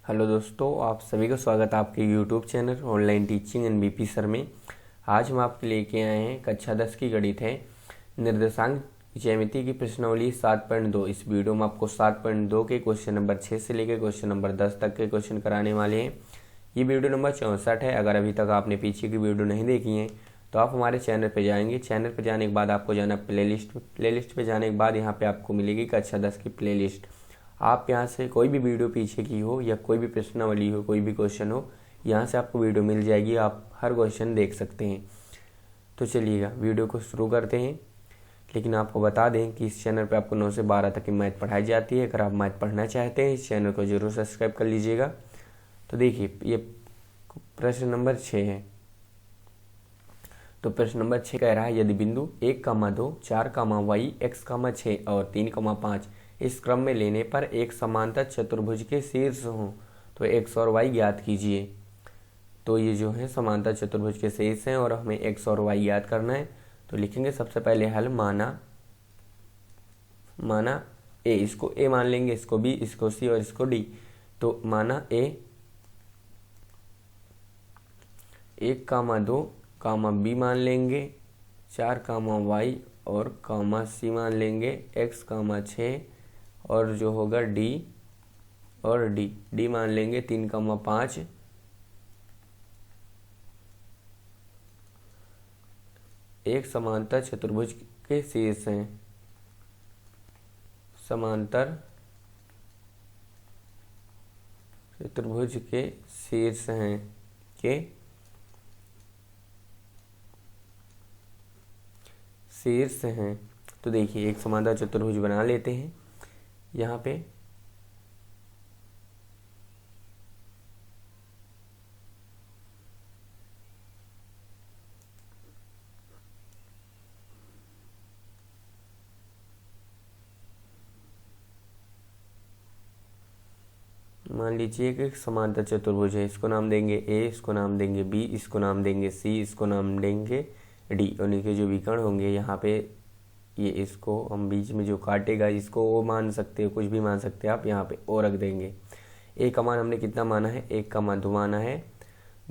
Hello दोस्तों, आप सभी का स्वागत है आपके YouTube channel online teaching and BP sir में। आज हम आपके लेके आए हैं कक्षा 10 की गणित है निर्देशांक ज्यामिति की प्रश्नावली 7.2। इस वीडियो में आपको 7.2 के क्वेश्चन नंबर 6 से लेकर क्वेश्चन नंबर 10 तक के क्वेश्चन कराने वाले हैं। ये वीडियो नंबर 64 है। अगर अभी तक आपने पीछे की वीडियो नहीं देखी है तो आप हमारे चैनल पर जाएंगे। चैनल पर जाने के बाद आपको जाना प्लेलिस्ट पे जाने के बाद यहाँ पे आपको मिलेगी कक्षा 10 की प्लेलिस्ट। आप यहाँ से कोई भी वीडियो पीछे की हो या कोई भी प्रश्नावली हो, कोई भी क्वेश्चन हो, यहाँ से आपको वीडियो मिल जाएगी। आप हर क्वेश्चन देख सकते हैं। तो चलिएगा वीडियो को शुरू करते हैं। लेकिन आपको बता दें कि इस चैनल पे आपको 9 से 12 तक की मैथ पढ़ाई जाती है। अगर आप मैथ पढ़ना चाहते हैं इस चैनल को जरूर सब्सक्राइब कर लीजिएगा। तो देखिए, ये प्रश्न नंबर 6 है। तो प्रश्न नंबर 6 कह रहा है, यदि बिंदु 1,2, 4,y, x,6 और 3,5 इस क्रम में लेने पर एक समांतर चतुर्भुज के शीर्ष हों तो x और y ज्ञात कीजिए। तो ये जो है समांतर चतुर्भुज के शीर्ष हैं और हमें x और y ज्ञात करना है। तो लिखेंगे सबसे पहले हल माना a, इसको a मान लेंगे, इसको b, इसको c और इसको d। तो माना a 1,2, b मान लेंगे, 4,y और c मान लेंगे, x, 6 और जो होगा d और d मान लेंगे, 3,5 एक समांतर चतुर्भुज के शीर्ष हैं। समांतर चतुर्भुज के शीर्ष हैं के शीर्ष हैं। तो देखिए, एक समांतर चतुर्भुज बना लेते हैं। यहाँ पे मान लीजिए कि एक समांतर चतुर्भुज है। इसको नाम देंगे ए, इसको नाम देंगे बी, इसको नाम देंगे सी, इसको नाम देंगे डी। और इनके जो विकर्ण होंगे यहाँ पे, ये इसको हम बीच में जो काटेगा इसको ओ मान सकते हो, कुछ भी मान सकते हैं आप। यहाँ पे ओ रख देंगे। ए का मान हमने कितना माना है, 1,2 माना है।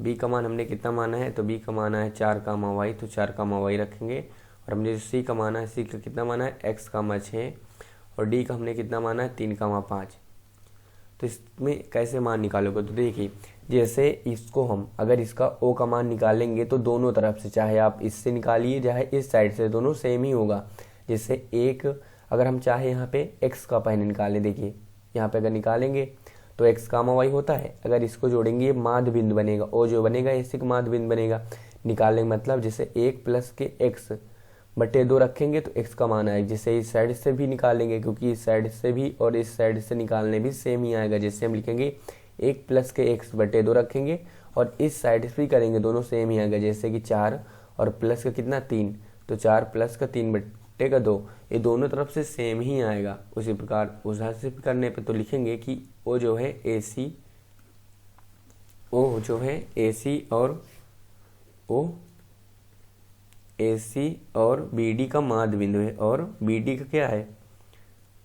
बी का मान हमने कितना माना है, तो बी का माना है 4,y, तो 4,y रखेंगे। और हमने जो सी का माना है, सी का कितना माना है, x,6 और डी का हमने कितना माना है, 3,5। तो इसमें कैसे मान निकालोगे, तो देखिए, जैसे इसको हम अगर इसका ओ का मान निकालेंगे तो दोनों तरफ से, चाहे आप इससे निकालिए चाहे इस साइड से, दोनों सेम ही होगा। जैसे एक अगर हम चाहे यहाँ पे x का पहले निकालें, देखिए यहाँ पे अगर निकालेंगे तो x,y होता है। अगर इसको जोड़ेंगे माध्य बिंदु बनेगा, ओ जो बनेगा इसी का माध्य बिंदु बनेगा। निकालने का मतलब जैसे 1 प्लस के x/2 रखेंगे तो x का मान आएगा। जैसे इस साइड से भी निकालेंगे, क्योंकि इस साइड से भी और इस साइड से निकालने भी सेम ही आएगा। जैसे हम लिखेंगे 1 प्लस के x/2 रखेंगे और इस साइड से भी करेंगे, दोनों सेम ही आएगा। जैसे कि 4 और प्लस का कितना 3, तो 4 प्लस का 3/2, ये दोनों तरफ से सेम ही आएगा। उसी प्रकार उधर से करने पे तो लिखेंगे कि ओ जो है AC और ओ AC और BD का माध्य बिंदु है। और BD का क्या है,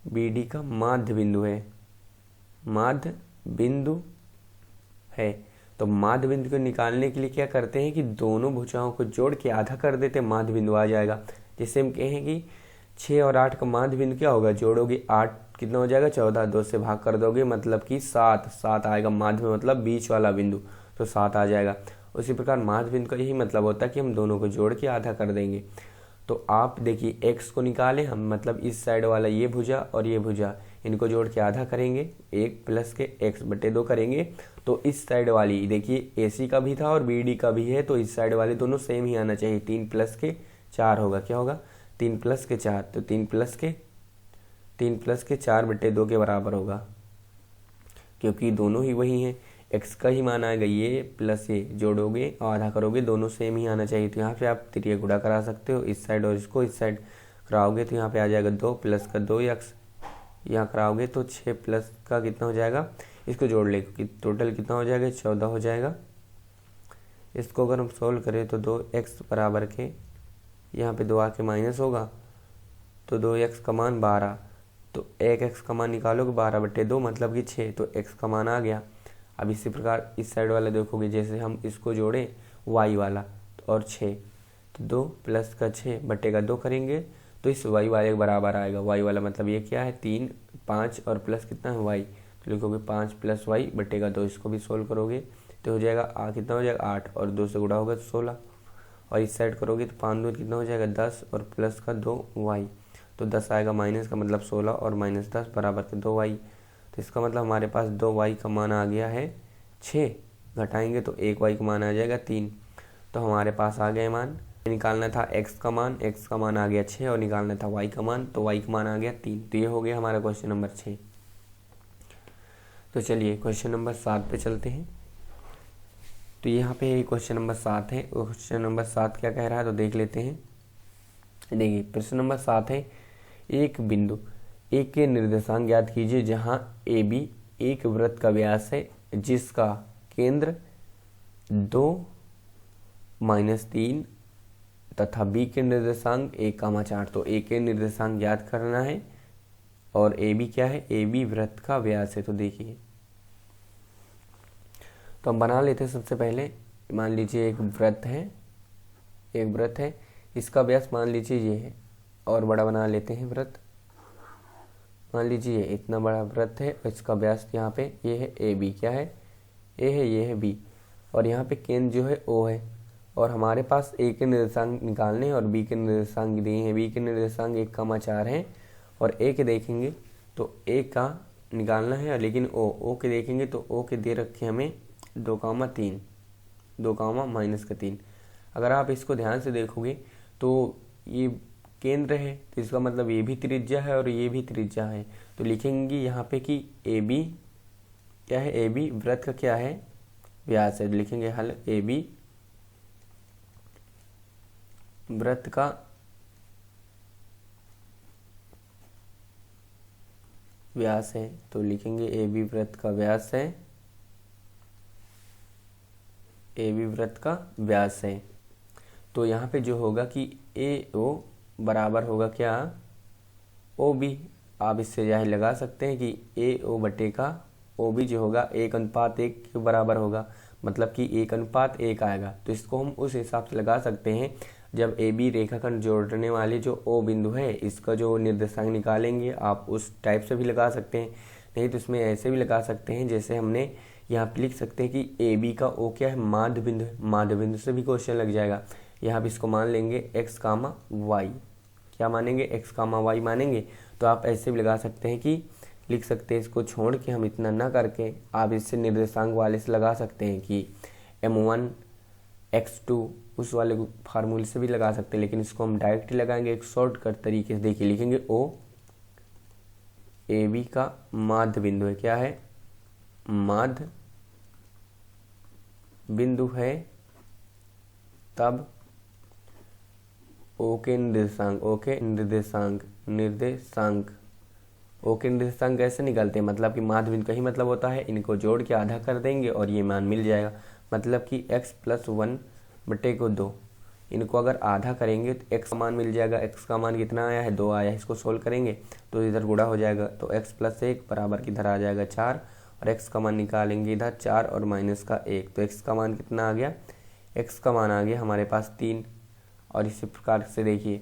BD का माध्य बिंदु है। तो माध्य बिंदु को निकालने के लिए क्या करते हैं कि दोनों भुजाओं को जोड़ के आधा कर देते हैं, माध्य बिंदु आ जाएगा। जैसे हम कहें कि 6 और 8 का माध्य बिंदु क्या होगा, जोड़ोगे 8 कितना हो जाएगा, 14, 2 से भाग कर दोगे मतलब कि 7 आएगा। माध्य मतलब बीच वाला बिंदु, तो 7 आ जाएगा। उसी प्रकार माध्य बिंदु का यही मतलब होता है कि हम दोनों को जोड़ के आधा कर देंगे। तो आप देखिए, x को निकालें हम, मतलब इस साइड वाला ये भुजा और ये भुजा, इनको जोड़ के आधा करेंगे, 1 प्लस के x/2 करेंगे। तो इस साइड वाली देखिए AC का भी था और BD का भी है, तो इस साइड वाले दोनों सेम ही आना चाहिए। 3 प्लस के 4 होगा, क्या होगा, 3 प्लस के 4, तो 3 प्लस के 4/2 के बराबर होगा, क्योंकि दोनों ही वही हैं। x का ही मान आएगा, ये प्लस ये जोड़ोगे और आधा करोगे, दोनों सेम ही आना चाहिए। तो यहाँ पे आप त्रिय गुणा करा सकते हो, इस साइड और इसको इस साइड कराओगे तो यहाँ पे आ जाएगा 2 प्लस का 2x। यहाँ कराओगे तो 6 प्लस का कितना हो जाएगा, इसको जोड़ ले कि टोटल कितना हो जाएगा, 14 हो जाएगा। इसको अगर हम सोल्व करें तो 2x बराबर के यहाँ पे 2 आके माइनस होगा, तो 2x का मान 12। तो 1x का मान निकालोगे 12/2 मतलब कि 6, तो x का मान आ गया। अब इसी प्रकार इस साइड वाला देखोगे, जैसे हम इसको जोड़ें y वाला और 6, तो 2 प्लस का 6 बटे का 2 करेंगे तो इस y वाले के बराबर आएगा। y वाला मतलब ये क्या है 3, 5 और प्लस कितना है y, तो लिखोगे 5 प्लस y बटे का 2। इसको भी सोल्व करोगे तो हो जाएगा कितना हो जाएगा 8 और 2 से गुणा होगा तो 16। और इस साइड करोगे तो 5 2 कितना हो जाएगा 10 और प्लस का 2y, तो 10 आएगा माइनस का मतलब 16 और माइनस 10 बराबर के 2y। तो इसका मतलब हमारे पास 2y का मान आ गया है 6, घटाएंगे तो 1y का मान आ जाएगा 3। तो हमारे पास आ गया मान, निकालना था x का मान, x का मान आ गया 6 और निकालना था y का मान, तो y का मान आ गया 3। तो ये हो गया हमारा क्वेश्चन नंबर 6। तो चलिए क्वेश्चन नंबर 7 पे चलते हैं। तो यहाँ पे क्वेश्चन नंबर 7 है। क्वेश्चन नंबर 7 क्या कह रहा है तो देख लेते हैं। देखिए प्रश्न नंबर 7 है, एक बिंदु ए के निर्देशांक ज्ञात कीजिए जहाँ ए बी एक वृत्त का व्यास है जिसका केंद्र 2, -3 तथा बी के निर्देशांक 1, 4। तो ए के निर्देशांक ज्ञात करना है और ए बी क्या है, ए बी वृत्त का व्यास है। तो देखिए तो हम बना लेते हैं। सबसे पहले मान लीजिए एक वृत्त है, इसका व्यास मान लीजिए ये है, और बड़ा बना लेते हैं वृत्त। मान लीजिए इतना बड़ा वृत्त है और इसका व्यास यहाँ पे ये है ए बी, क्या है ए है, ये है बी, और यहाँ पे केंद्र जो है ओ है। और हमारे पास ए के निर्देशांक निकालने और बी के निर्देशांक दिए हैं। बी के निर्देशांक 1, 4 हैं और ए के देखेंगे तो ए का निकालना है, लेकिन ओ के देखेंगे तो ओ के दे रखे हमें 2, 3, 2, -3। अगर आप इसको ध्यान से देखोगे तो ये केंद्र है, तो इसका मतलब ये भी त्रिज्या है और ये भी त्रिज्या है। तो लिखेंगे यहाँ पे कि ए बी क्या है, ए बी वृत्त का क्या है, व्यास है। लिखेंगे हल ए बी वृत्त का व्यास है। तो लिखेंगे ए बी वृत्त का व्यास है, ए बी वृत्त का व्यास है। तो यहाँ पे जो होगा कि ए ओ बराबर होगा क्या, ओ बी। आप इससे जाहिर लगा सकते हैं कि ए ओ बटे का ओ बी जो होगा 1:1 के बराबर होगा, मतलब कि 1:1 आएगा। तो इसको हम उस हिसाब से लगा सकते हैं जब ए बी रेखाखंड जोड़ने वाले जो ओ बिंदु है इसका जो निर्देशांक निकालेंगे, आप उस टाइप से भी लगा सकते हैं। नहीं तो इसमें ऐसे भी लगा सकते हैं जैसे हमने यहाँ पे लिख सकते हैं कि ए बी का ओ क्या है, माध्य बिंदु है। माध्य बिंदु से भी क्वेश्चन लग जाएगा। यहाँ पे इसको मान लेंगे x, y, क्या मानेंगे x, y मानेंगे। तो आप ऐसे भी लगा सकते हैं कि लिख सकते हैं, इसको छोड़ के हम इतना ना करके आप इससे निर्देशांक वाले से लगा सकते हैं कि m1 x2 उस वाले फार्मूले से भी लगा सकते हैं, लेकिन इसको हम डायरेक्ट लगाएंगे एक शॉर्टकट तरीके से। देखिए लिखेंगे ओ ए बी का माध्य बिंदु है, क्या है, माध्य बिंदु है, तब ओ के निर्देशांक कैसे निकलते हैं, मतलब कि माध्य बिंदु का ही मतलब होता है इनको जोड़ के आधा कर देंगे और ये मान मिल जाएगा। मतलब कि x + 1 बटे को 2, इनको अगर आधा करेंगे तो x का मान मिल जाएगा। x का मान कितना आया है, 2 आया है। इसको सोल्व करेंगे तो इधर गुणा हो जाएगा, तो x + 1 बराबर किधर आ जाएगा 4, और x का मान निकालेंगे इधर 4 और माइनस का 1, तो x का मान कितना आ गया, x का मान आ गया हमारे पास 3। और इसी प्रकार से देखिए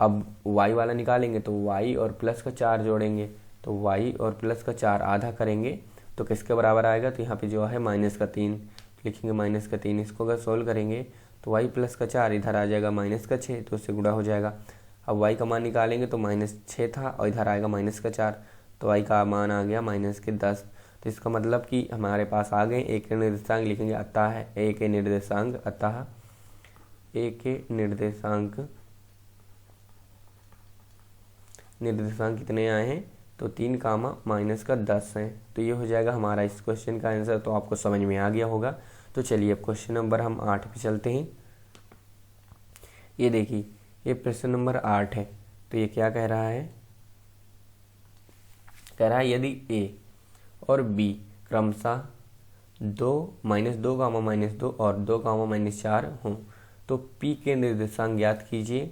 अब y वाला निकालेंगे तो y और प्लस का 4 जोड़ेंगे, तो y और प्लस का 4 आधा करेंगे तो किसके बराबर आएगा, तो यहाँ पे जो है -3 लिखेंगे, -3। इसको अगर सोल्व करेंगे तो y प्लस का 4 इधर आ जाएगा -6, तो उससे गुणा हो जाएगा। अब y का मान निकालेंगे तो -6 था और इधर आएगा -4, तो y का मान आ गया -10। तो इसका मतलब कि हमारे पास आ गए एक के निर्देशांक, लिखेंगे अतः ए के निर्देशांक, अतः ए के निर्देशांक कितने आए हैं, तो 3, -10 हैं। तो ये हो जाएगा हमारा इस क्वेश्चन का आंसर। तो आपको समझ में आ गया होगा। तो चलिए अब क्वेश्चन नंबर हम 8 पे चलते हैं। ये देखिए ये प्रश्न नंबर 8 है। तो ये क्या कह रहा है, कह रहा है यदि ए और बी क्रमशः 2, -2, -2 और 2, -4 हों तो P के निर्देशांक ज्ञात कीजिए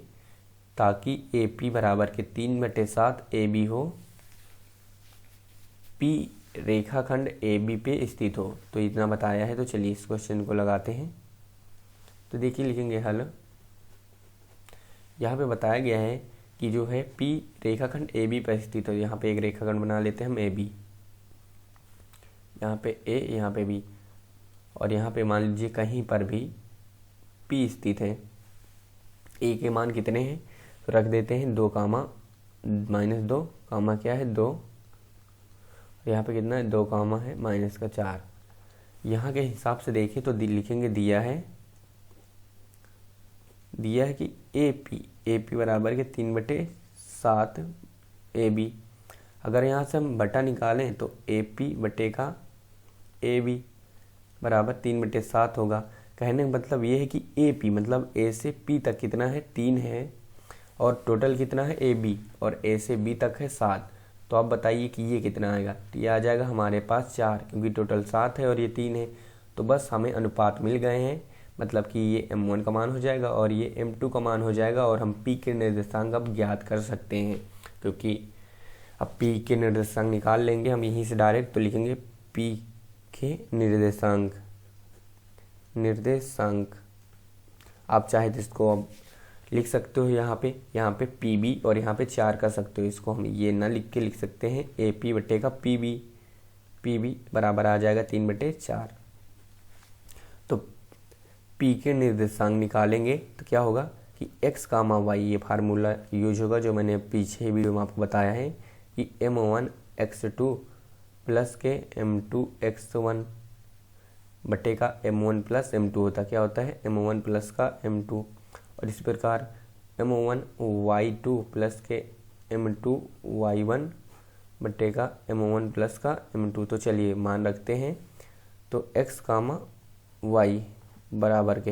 ताकि AP बराबर के 3/7 AB हो। P रेखाखंड ए बी पे स्थित हो, तो इतना बताया है। तो चलिए इस क्वेश्चन को लगाते हैं। तो देखिए लिखेंगे हल। यहाँ पे बताया गया है कि जो है P रेखाखंड ए बी पर स्थित हो। यहाँ पे एक रेखाखंड बना लेते हैं हम ए बी, यहाँ पे ए, यहाँ पे बी, और यहाँ पे मान लीजिए कहीं पर भी P स्थित है। ए के मान कितने हैं, तो रख देते हैं 2 कामा -2 कामा क्या है 2, यहाँ पे कितना है 2 कामा है -4। यहाँ के हिसाब से देखें तो लिखेंगे दिया है कि ए पी बराबर के 3/7 ए बी। अगर यहाँ से हम बटा निकालें तो ए पी बटे का ए बी बराबर 3/7 होगा। कहने का मतलब ये है कि ए पी मतलब ए से पी तक कितना है 3 है, और टोटल कितना है ए बी, और ए से बी तक है 7। तो आप बताइए कि ये कितना आएगा। तो ये आ जाएगा हमारे पास 4, क्योंकि टोटल 7 है और ये 3 है। तो बस हमें अनुपात मिल गए हैं, मतलब कि ये m1 का मान हो जाएगा और ये m2 का मान हो जाएगा, और हम p के निर्देशांक अब ज्ञात कर सकते हैं। क्योंकि अब p के निर्देशांक निकाल लेंगे हम यहीं से डायरेक्ट। तो लिखेंगे p के निर्देशांक आप चाहे तो इसको अब लिख सकते हो यहाँ पे pb और यहाँ पे 4 कर सकते हो। इसको हम ये ना लिख के लिख सकते हैं ap बटे का pb बराबर आ जाएगा 3/4। तो p के निर्देशांक निकालेंगे तो क्या होगा कि x, y, ये फार्मूला यूज होगा जो मैंने पीछे वीडियो में आपको बताया है कि m1 x2 प्लस के m2 x1 बटे का m1 प्लस m2 होता क्या होता है m1 प्लस का m2, और इस प्रकार m1 y2 प्लस के m2 y1 बटे का m1 प्लस का m2। तो चलिए मान रखते हैं। तो x, y बराबर के,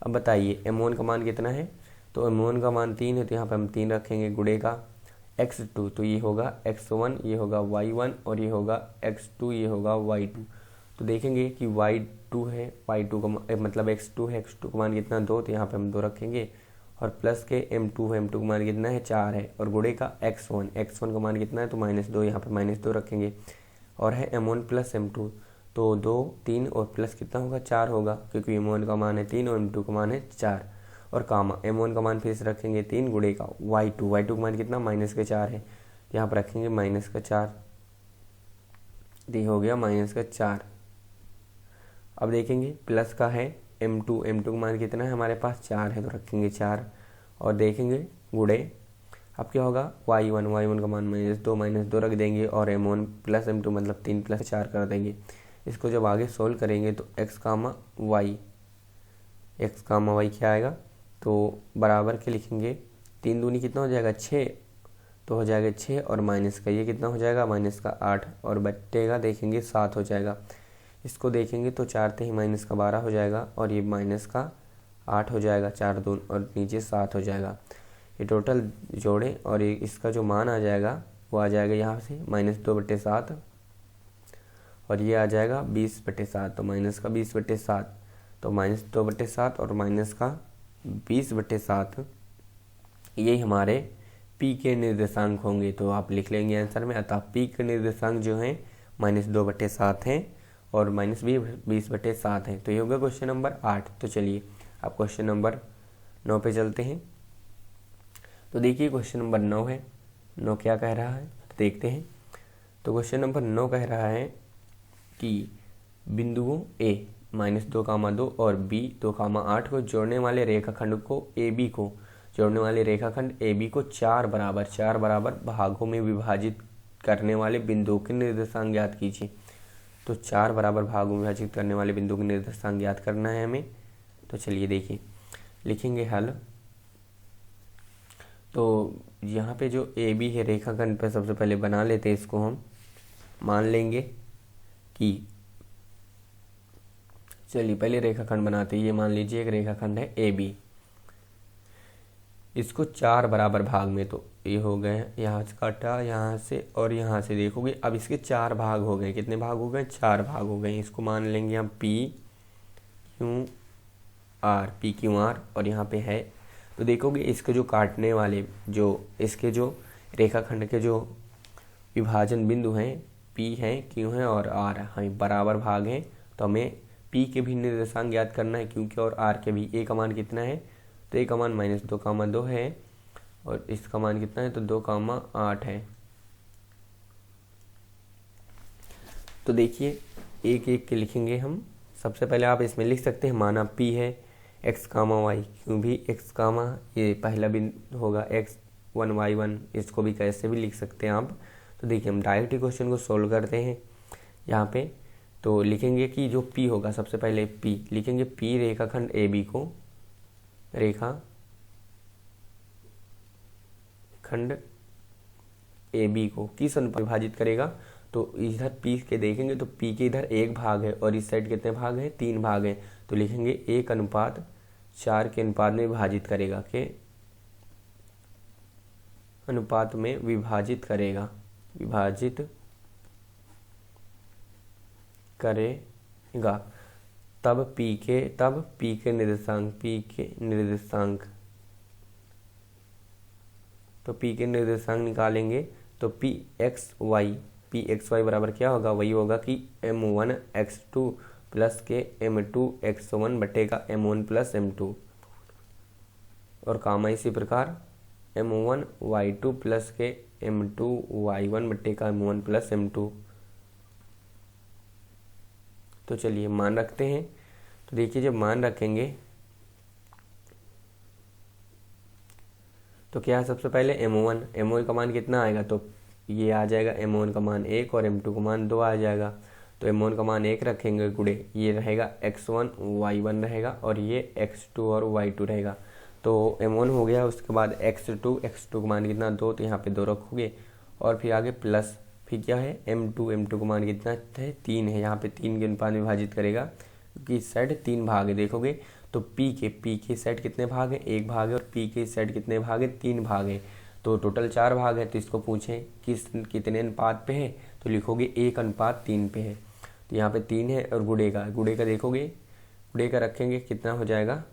अब बताइए m1 का मान कितना है, तो m1 का मान 3 है, तो यहाँ पे हम 3 रखेंगे गुणे का x2, तो ये होगा x1, ये होगा y1, और ये होगा x2, ये होगा y2। तो देखेंगे कि y2 है, y2 का मतलब x2 है, x2 का मान कितना 2, तो यहाँ पे हम 2 रखेंगे, और प्लस के m2 है, m2 का मान कितना है 4 है, और गुणे का x1 का मान कितना है तो -2, यहाँ पे -2 रखेंगे, और है m1 प्लस m2, तो 2 3 और प्लस कितना होगा 4 होगा, क्योंकि m1 का मान है 3 और m2 का मान है 4, और कामा m1 का मान फिर से रखेंगे 3 गुणे का y2 का मान कितना -4 है, यहाँ पर रखेंगे -4, ये हो गया -4। अब देखेंगे प्लस का है m2 का मान कितना है हमारे पास 4 है, तो रखेंगे 4, और देखेंगे गुणे अब क्या होगा y1 का मान -2 रख देंगे, और m1 प्लस m2 मतलब 3 प्लस 4 कर देंगे। इसको जब आगे सोल्व करेंगे तो x, y क्या आएगा, तो बराबर के लिखेंगे 3 दूनी कितना हो जाएगा 6, तो हो जाएगा 6, और माइनस का ये कितना हो जाएगा -8, और बटेगा देखेंगे 7 हो जाएगा। इसको देखेंगे तो 4 × -12 हो जाएगा, और ये -8 हो जाएगा, 4 दून और नीचे 7 हो जाएगा। ये टोटल जोड़ें और ये इसका जो मान आ जाएगा वो आ जाएगा यहाँ से -2/7, और ये आ जाएगा 20/7, तो माइनस का 20/7, तो -2/7 और माइनस का 20/7 यही हमारे p के निर्देशांक होंगे। तो आप लिख लेंगे आंसर में। अतः p के निर्देशांक जो हैं -2/7 हैं और -20/7 हैं। तो ये होगा क्वेश्चन नंबर 8। तो चलिए आप क्वेश्चन नंबर 9 पे चलते हैं। तो देखिए क्वेश्चन नंबर 9 है। 9 क्या कह रहा है तो देखते हैं। तो क्वेश्चन नंबर 9 कह रहा है कि बिंदुओं a -2, और b 2, 8 को जोड़ने वाले रेखाखंड को 4 बराबर भागों में विभाजित करने वाले बिंदुओं के निर्देशांक ज्ञात कीजिए। तो 4 बराबर भागों में विभाजित करने वाले बिंदुओं के निर्देशांक ज्ञात करना है हमें। तो चलिए देखिए लिखेंगे हल। तो यहाँ पे जो ए बी है रेखाखंड पे सबसे पहले बना लेते हैं। इसको हम मान लेंगे कि चलिए पहले रेखाखंड बनाते हैं। ये मान लीजिए एक रेखाखंड है ए बी, इसको 4 बराबर भाग में, तो ये हो गए यहाँ से काटा, यहाँ से और यहाँ से देखोगे। अब इसके 4 भाग हो गए। कितने भाग हो गए 4 भाग हो गए। इसको मान लेंगे हम पी क्यू आर और यहाँ पे है। तो देखोगे इसके जो काटने वाले इसके जो रेखाखंड के जो विभाजन बिंदु हैं P है, Q है और R हमें बराबर भाग हैं, तो हमें P के भी निर्देशांक ज्ञात करना है क्योंकि और R के भी। A का मान कितना है, तो A का मान -2, 2 है और इसका मान कितना है, तो 2, 8 है। तो देखिए एक एक के लिखेंगे हम। सबसे पहले आप इसमें लिख सकते हैं, माना P है x, y, Q भी x, ये पहला बिंदु होगा x1 y1, इसको भी कैसे भी लिख सकते हैं आप। तो देखिए हम डायरेक्ट ही क्वेश्चन को सोल्व करते हैं यहाँ पे। तो लिखेंगे कि जो P होगा, सबसे पहले P लिखेंगे, P रेखाखंड AB को, रेखाखंड AB को किस अनुपात में विभाजित करेगा। तो इधर P के देखेंगे तो P के इधर 1 भाग है और इस साइड कितने भाग हैं, 3 भाग हैं। तो लिखेंगे 1:4 के अनुपात में विभाजित करेगा, के अनुपात में विभाजित करेगा, तब P के निर्देशांक, तो P के निर्देशांक निकालेंगे। तो Pxy बराबर क्या होगा, वही होगा कि m1x2 प्लस के m2x1 बटेगा m1 प्लस m2, और कामा इसी प्रकार m1y2 प्लस के m2y1 बटेगा m1 प्लस m2। तो चलिए मान रखते हैं। तो देखिए जब मान रखेंगे तो क्या है, सबसे पहले m1 का मान कितना आएगा, तो ये आ जाएगा m1 का मान 1 और m2 का मान 2 आ जाएगा। तो m1 का मान 1 रखेंगे गुणे, ये रहेगा x1 y1 रहेगा और ये x2 और y2 रहेगा। तो m1 हो गया, उसके बाद x2 का मान कितना 2, तो यहाँ पे 2 रखोगे और फिर आगे प्लस, फिर क्या है m2 का मान कितना है 3 है, यहाँ पे 3 के अनुपात में विभाजित करेगा क्योंकि इस साइड 3 भाग है। देखोगे तो P के साइड कितने भाग हैं, 1 भाग है, और P के साइड कितने भाग हैं, 3 भाग है, तो टोटल 4 भाग है। तो इसको पूछें कितने अनुपात पे है, तो लिखोगे 1:3 पे है। तो यहाँ पे 3 है और गुणे का देखोगे, गुणे का रखेंगे कितना हो जाएगा,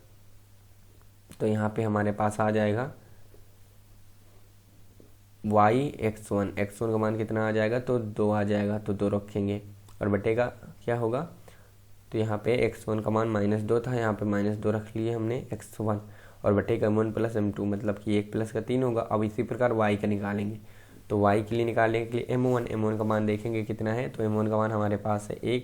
तो यहाँ पे हमारे पास आ जाएगा x1 का मान कितना आ जाएगा, तो 2 आ जाएगा, तो 2 रखेंगे और बटेगा क्या होगा, तो यहाँ पे x1 का मान -2 था, यहाँ पे -2 रख लिए हमने x1 और बटेगा m1 प्लस m2, मतलब कि 1 प्लस का 3 होगा। अब इसी प्रकार y का निकालेंगे, तो y के लिए निकालने के लिए m1 का मान देखेंगे कितना है, तो m1 का मान हमारे पास है 1,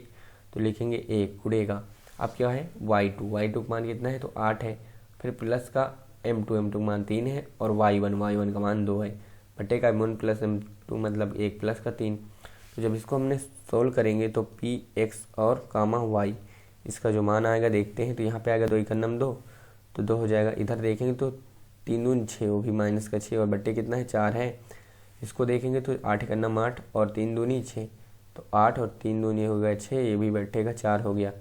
तो लिखेंगे 1 गुणेगा। अब क्या है y2 का मान कितना है, तो 8 है, फिर प्लस का m2 का मान 3 है और y1 का मान 2 है, बटेगा m1 प्लस m2 मतलब 1 प्लस का 3। तो जब इसको हमने सोल्व करेंगे तो px और कामा y, इसका जो मान आएगा देखते हैं। तो यहाँ पे आएगा 2 × 2, तो 2 हो जाएगा। इधर देखेंगे तो 3 दूनी 6, वो भी -6 और बट्टे कितना है 4 है। इसको देखेंगे तो 8 × 8 और 3 दूनी 6, तो 8 और 3 दूनी हो गया 6, ये भी बट्टे का 4 हो गया।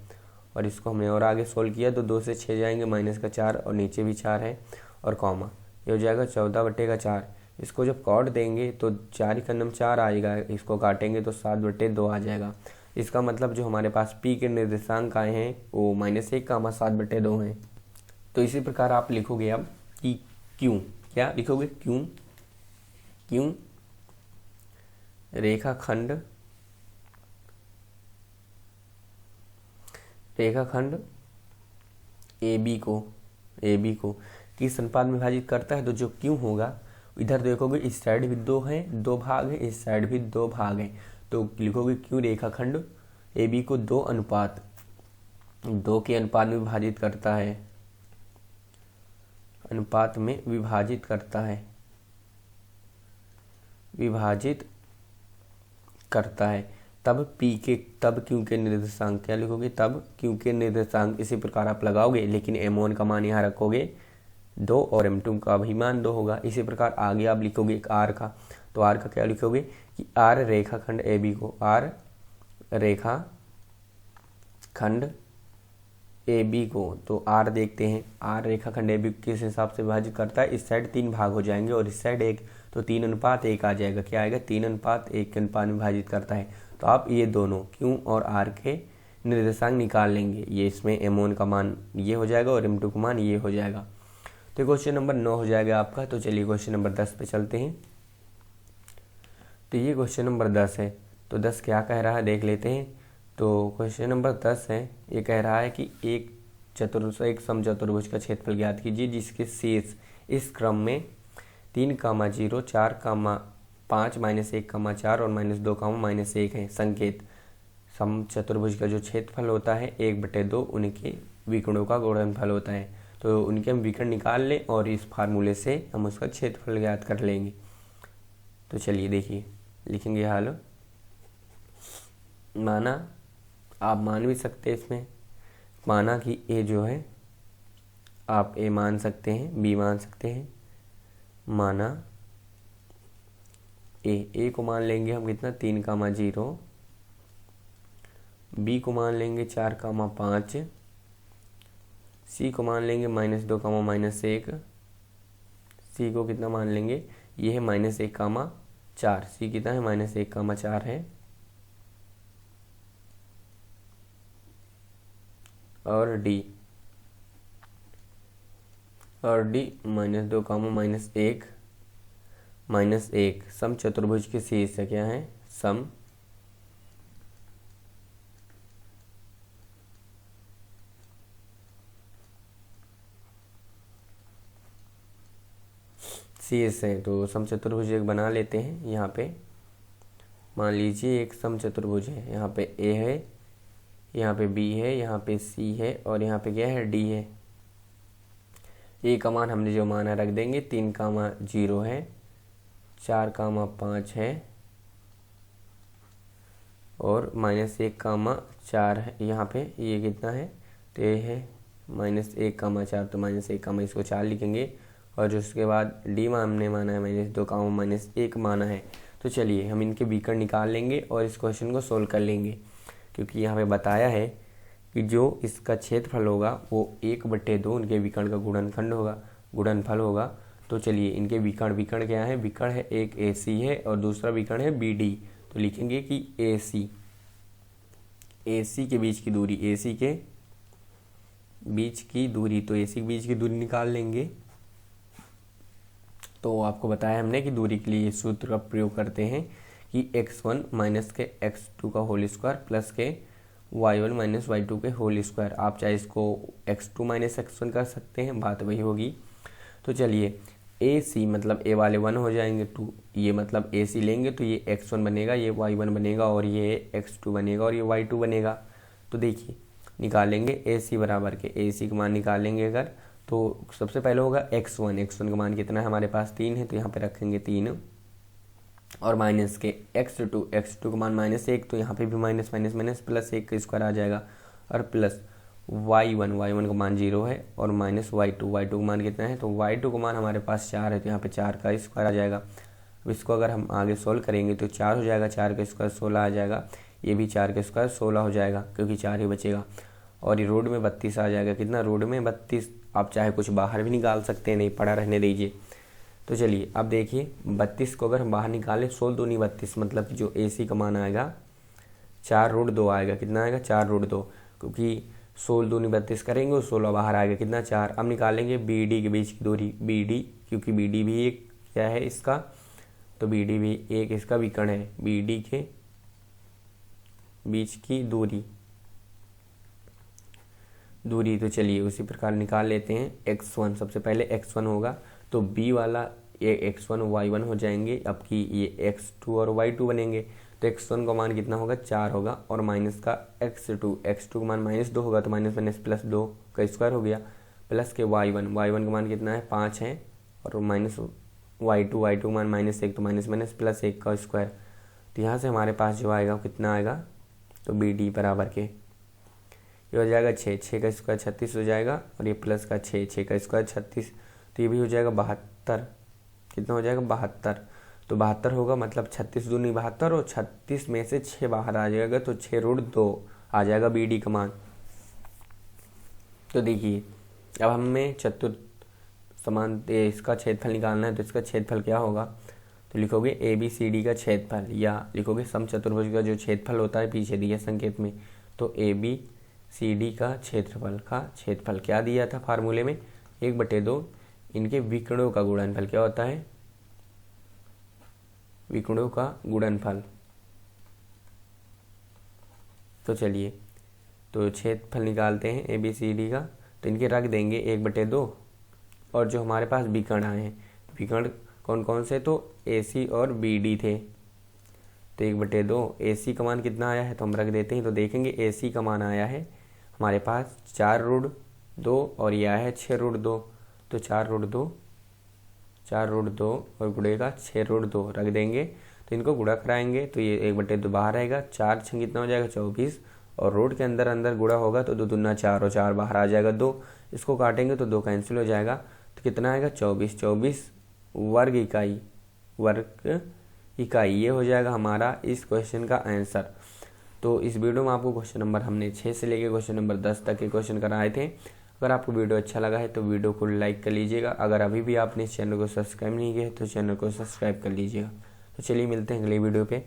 और इसको हमने और आगे सोल्व किया तो 2 से 6 जाएंगे, -4 और नीचे भी 4 है और कॉमा, ये हो जाएगा 14/4। इसको जब काट देंगे तो 4 × 4 आएगा, इसको काटेंगे तो 7/2 आ जाएगा। इसका मतलब जो हमारे पास P के निर्देशांक आए हैं वो -1, 7/2 हैं। तो इसी प्रकार आप लिखोगे अब कि Q, क्या लिखोगे, Q रेखाखंड AB को किस अनुपात में विभाजित करता है। तो जो Q होगा, इधर देखोगे इस साइड भी 2 हैं, 2 भाग हैं, इस साइड भी 2 भाग हैं, तो लिखोगे Q रेखाखंड AB को 2 के अनुपात में विभाजित करता है, तब Q के निर्देशांक, क्या लिखोगे, तब Q के निर्देशांक इसी प्रकार आप लगाओगे, लेकिन m1 का मान यहाँ रखोगे 2 और m2 का भी मान 2 होगा। इसी प्रकार आगे आप लिखोगे एक R का, तो R का क्या लिखोगे कि R रेखाखंड AB को, R रेखाखंड AB को, तो R देखते हैं, R रेखाखंड AB किस हिसाब से विभाजित करता है। इस साइड 3 भाग हो जाएंगे और इस साइड 1, तो 3:1 आ जाएगा। क्या आएगा, 3:1 के अनुपात में विभाजित करता है। तो आप ये दोनों Q और R के निर्देशांक निकाल लेंगे, ये इसमें m1 का मान ये हो जाएगा और m2 का मान ये हो जाएगा। तो क्वेश्चन नंबर 9 हो जाएगा आपका। तो चलिए क्वेश्चन नंबर 10 पे चलते हैं। तो ये क्वेश्चन नंबर 10 है। तो 10 क्या कह रहा है देख लेते हैं। तो क्वेश्चन नंबर 10 है, ये कह रहा है कि एक समचतुर्भुज का क्षेत्रफल ज्ञात कीजिए जिसके शेष इस क्रम में 3,0, 4,5, -1,4 और -2, -1 है। संकेत समचतुर्भुज का जो क्षेत्रफल होता है 1/2 उनके विकर्णों का गुणनफल होता है। तो उनके हम विकर्ण निकाल लें और इस फार्मूले से हम उसका क्षेत्रफल ज्ञात कर लेंगे। तो चलिए देखिए, लिखेंगे हाल। माना, आप मान भी सकते हैं इसमें, माना कि ए जो है, आप ए मान सकते हैं, बी मान सकते हैं। माना ए को मान लेंगे हम कितना 3,0, बी को मान लेंगे 4,5, सी को मान लेंगे -2, -1, सी को कितना मान लेंगे, ये है -1,4, सी कितना है -1,4 है, और डी -2, -1, सम चतुर्भुज के शेष है क्या है, सम शेष है। तो समचतुर्भुज एक बना लेते हैं। यहाँ पे मान लीजिए एक समचतुर्भुज है, यहाँ पे ए है, यहाँ पे बी है, यहाँ पे सी है और यहाँ पे क्या है, डी है। ए का मान हमने जो माना रख देंगे, 3,0 है, 4,5 है और -1,4 है। यहाँ पे ये कितना है, तो ये है -1,4, तो -1, इसको 4 लिखेंगे। और जो उसके बाद डी हमने माना है -2, -1 माना है। तो चलिए हम इनके विकर्ण निकाल लेंगे और इस क्वेश्चन को सोल्व कर लेंगे, क्योंकि यहाँ पे बताया है कि जो इसका क्षेत्रफल होगा वो 1/2 उनके विकर्ण का गुणनफल होगा। तो चलिए इनके विकर्ण क्या है, विकर्ण है, एक ए सी है और दूसरा विकर्ण है बी डी। तो लिखेंगे कि ए सी के बीच की दूरी, ए सी के बीच की दूरी, तो ए सी के बीच की दूरी निकाल लेंगे। तो आपको बताया हमने कि दूरी के लिए इस सूत्र का प्रयोग करते हैं कि x1 माइनस के x2 का होल स्क्वायर प्लस के y1 माइनस y2 के होल स्क्वायर। आप चाहे इसको x2 माइनस x1 कर सकते हैं, बात वही होगी। तो चलिए ए सी मतलब ए वाले 1 हो जाएंगे, 2, ये मतलब ए सी लेंगे तो ये x1 बनेगा, ये y1 बनेगा और ये x2 बनेगा और ये y2 बनेगा। तो देखिए निकालेंगे ए सी बराबर के, ए सी का मान निकालेंगे अगर, तो सबसे पहले होगा x1 का मान कितना है हमारे पास 3 है, तो यहाँ पे रखेंगे 3 और माइनस के x2 का मान -1, तो यहाँ पे भी माइनस प्लस 1 का स्क्वायर आ जाएगा और प्लस y1 का मान 0 है और माइनस y2 का मान कितना है, तो y2 का मान हमारे पास 4 है, तो यहाँ पे 4 का स्क्वायर आ जाएगा। अब इसको अगर हम आगे सोल्व करेंगे तो 4 हो जाएगा, 4 का स्क्वायर 16 आ जाएगा, ये भी 4 का स्क्वायर 16 हो जाएगा क्योंकि 4 ही बचेगा। और ये रोड में 32 आ जाएगा, कितना रोड में 32। आप चाहे कुछ बाहर भी निकाल सकते हैं, नहीं पड़ा रहने दीजिए। तो चलिए अब देखिए 32 को अगर हम बाहर निकालें, 16 दूनी 32, मतलब कि जो ए सी का मान आएगा 4√2 आएगा, कितना आएगा 4√2, क्योंकि 16 दूनी 32 करेंगे और 16 बाहर आएगा कितना 4। अब निकालेंगे बी डी के बीच की दूरी, बी डी, क्योंकि बी डी भी एक क्या है इसका, तो बी डी भी एक इसका विकर्ण है, बी डी के बीच की दूरी। तो चलिए उसी प्रकार निकाल लेते हैं। x1 सबसे पहले x1 होगा, तो b वाला ये x1 y1 हो जाएंगे, अब की ये x2 और y2 बनेंगे। तो x1 का मान कितना होगा 4 होगा और माइनस का x2 का मान -2 होगा, तो माइनस प्लस 2 का स्क्वायर हो गया, प्लस के y1 का मान कितना है 5 है और माइनस y2 का मान -1, तो माइनस प्लस 1 का स्क्वायर। तो यहाँ से हमारे पास जो आएगा कितना आएगा, तो बी डी बराबर के ये हो जाएगा 6 का स्क्वायर 36 हो जाएगा और ये प्लस का 6 का स्क्वायर 36, तो ये भी हो जाएगा 72। कितना हो जाएगा 72, तो 72 होगा, मतलब 36 दूनी 72 और 36 में से 6 बाहर आ जाएगा, तो 6√2 आ जाएगा बी डी का मान। तो देखिए अब हमें समान इसका क्षेत्रफल निकालना है, तो इसका क्षेत्रफल क्या होगा, तो लिखोगे ए बी सी डी का क्षेत्रफल, या लिखोगे समचतुर्भुज का जो क्षेत्रफल होता है पीछे दिया संकेत में, तो ए बी सी डी का क्षेत्रफल क्या दिया था फार्मूले में, 1/2 इनके विकर्णों का गुणनफल क्या होता है, विकर्णों का गुणनफल। तो चलिए, तो क्षेत्रफल निकालते हैं ए बी सी डी का। तो इनके रख देंगे 1/2, और जो हमारे पास विकर्ण आए हैं, विकर्ण कौन कौन से, तो ए सी और बी डी थे। तो 1/2 ए सी का मान कितना आया है, तो हम रख देते हैं। तो देखेंगे ए सी का मान आया है हमारे पास 4√2 और यह है 6√2। तो 4√2 और गुणे का 6√2 रख देंगे। तो इनको गुणा कराएंगे तो ये 1/2 बाहर आएगा, 4 छंग कितना हो जाएगा 24, और रूट के अंदर अंदर गुणा होगा तो 2 दूना 4 और 4 बाहर आ जाएगा 2। इसको काटेंगे तो 2 कैंसिल हो जाएगा, तो कितना आएगा 24 वर्ग इकाई। ये हो जाएगा हमारा इस क्वेश्चन का आंसर। तो इस वीडियो में आपको क्वेश्चन नंबर हमने 6 से लेकर क्वेश्चन नंबर 10 तक के क्वेश्चन कराए थे। अगर आपको वीडियो अच्छा लगा है तो वीडियो को लाइक कर लीजिएगा। अगर अभी भी आपने इस चैनल को सब्सक्राइब नहीं किया है तो चैनल को सब्सक्राइब कर लीजिएगा। तो चलिए मिलते हैं अगले वीडियो पे।